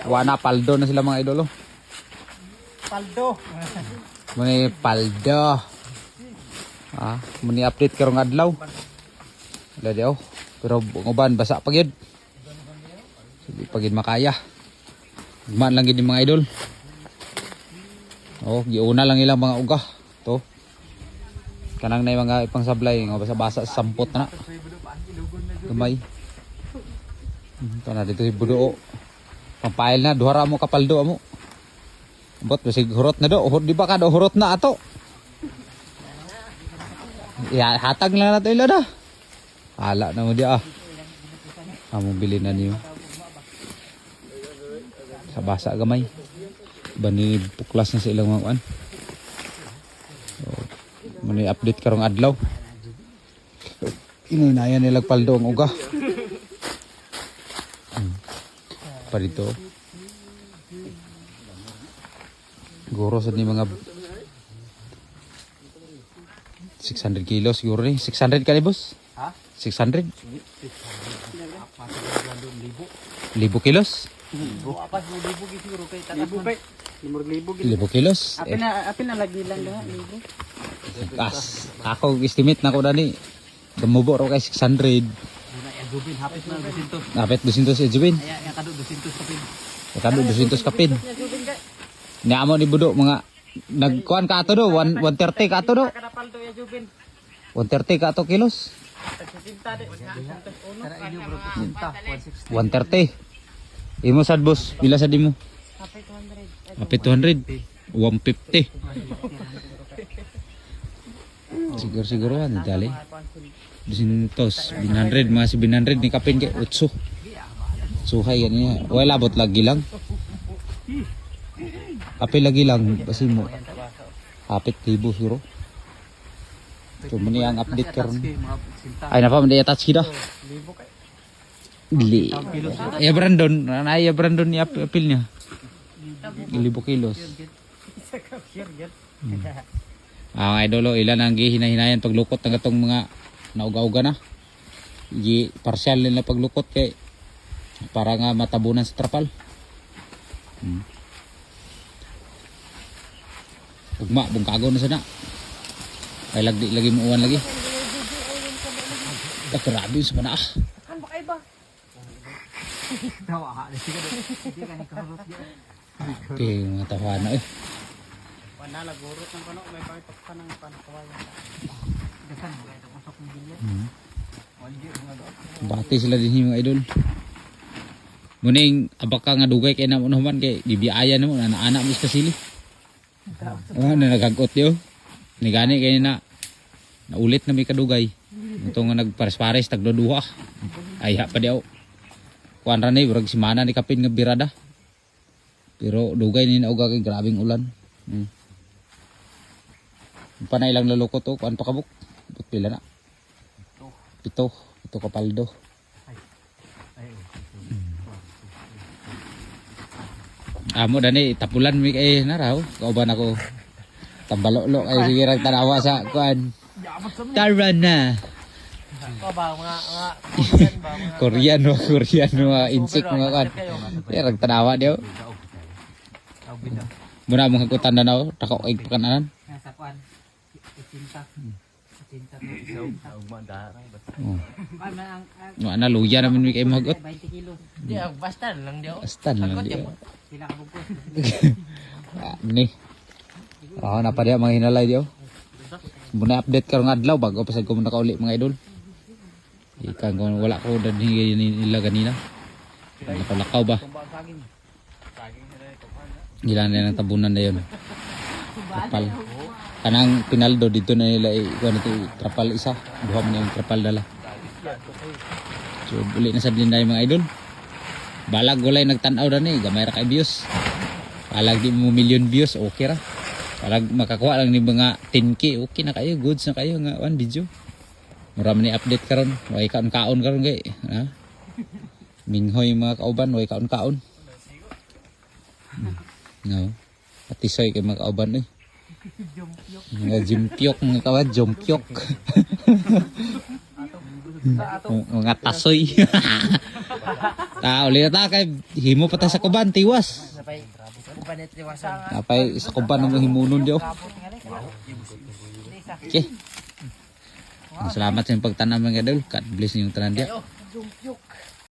Wana paldo na sila mga idolo. Paldo. Muni paldo. Muni update karong adlaw. Wala di pero uban basa pa gyud. Sige pagid makaya. Gman lang gid mga idol. Giuna lang ilang mga uga. To. Kanang na mga ipang sablay nga basa-basa sa sampot na. Gamay. Ito na dito si Budo. Pampail na duhara mo kapaldo mo. Bot basig hurot na do. Di ba ka do hurot na ato? Ya hatag lang nato ila da. Hala na mo dia Among bilin na niyo. Sa basa gamay. Bani puklas na sa ilang mga kuan. Muni update karong adlaw. Ininayan nila paldo ang uga. Pa dito. Guro sa ni mga 600 kilos siguro ni. 600 ka ni boss? Ha? 600? 1,000 kilos? Apas mo libo siguro kay tatas mo. 1,000 kilos? Apil na lagi lang lahat libo. Ako estimate na ko na ni. Gamubo ro kay 600. Jubin hapit na 200. Napit 200 si Jubin. Aya kado 200 kapin. Kado 200 kapin. Niamo ni Budo mga nagkuan ka ato do 130 ka ato do. Kada paldo ya Jubin. 130 ka ato kilos. 130. Imo sad boss, pila sad imo? Hapit 200. 150. Siguro ano dali. 200, 900, mga 700 ni kapin kay 8. Suhay ganyan. Wala bot lagi lang. Kapin lagi lang kasi mo. Hapit libo siguro. So muni ang update karon. Ay na pa man attach kita. Dili. Ya Brandon, ya Brandon ni apil niya. 1,000 kilos. Ang idolo ilan ang gihina-hinayan paglukot ng gatong mga nauga-uga na. Gi partial nila paglukot kay para nga matabunan sa trapal. Ugma bungkago na sana. Ay lagi mo uwan lagi. Grabe sa mana. Kan ba kay ba? Tawa ka, sige do. Hindi ka ni kahurot dia. Okay, mga tawana eh. Wala la gurot ng kano may patok ka ng panakawayan. Dasan mo ito usok ng bilya. Bati sila din mga idol. Muning abaka nga dugay kay na unahan kay gibiayan mo na anak mo sa sili. Na nagagot yo. Ni gani kay na ulit na may kadugay. Ito nga nagpares-pares tagduduha. Ay ha pa diaw. Kuan ra ni burag simana ni kapin nga birada. Pero dugay ni nauga kay grabing ulan. Panay lang lalukot to, kuan pa kabuk. Pila na. Ito kapaldo. Amo dani tapulan mi kay naraw. Kauban ako. Tambalolo ay sige rag tanawa sa kuan. Tara na. Korean insect mga kuan. Rag tanawa dio. Muna mong hakutan na naw, takok ay pakananan. Sa kuan. Cinta Ano luya naman mi kay magot. 20 kilos. Di basta lang dio. Basta lang dio. Sila ka bugkos. Ni. Na pa dia mga hinalay dio. Muna update karong adlaw bago pa sad ko muna kauli mga idol. Ikan ko wala ko dani nila ganina. Nakalakaw ba? Ilan na ng tabunan na yun. Trapal. Kanang pinaldo dito na nila kuan ito trapal isa. Duha man yung trapal dala. So uli na sa blinday mga idol. Balag walay nagtan-aw na ni gamay ra kay views. Balag di mo million views okay ra. Balag makakuha lang ni mga 10k okay na kayo, goods na kayo nga one video. Mura man ni update karon. Way kaon-kaon karon kay ha. Minghoy mga kauban way kaon-kaon. No. Patisoy kay mga kauban eh. Mga jimpyok mga kawan, jimpyok. Mga tasoy. Uli na ta kay himo pa ta sa kuban tiwas. Napay kubanit liwasan. Napay sa kuban ng himunon dio. Okay. Salamat sa pagtanam mga idol. God bless niyo tanan dia. Jump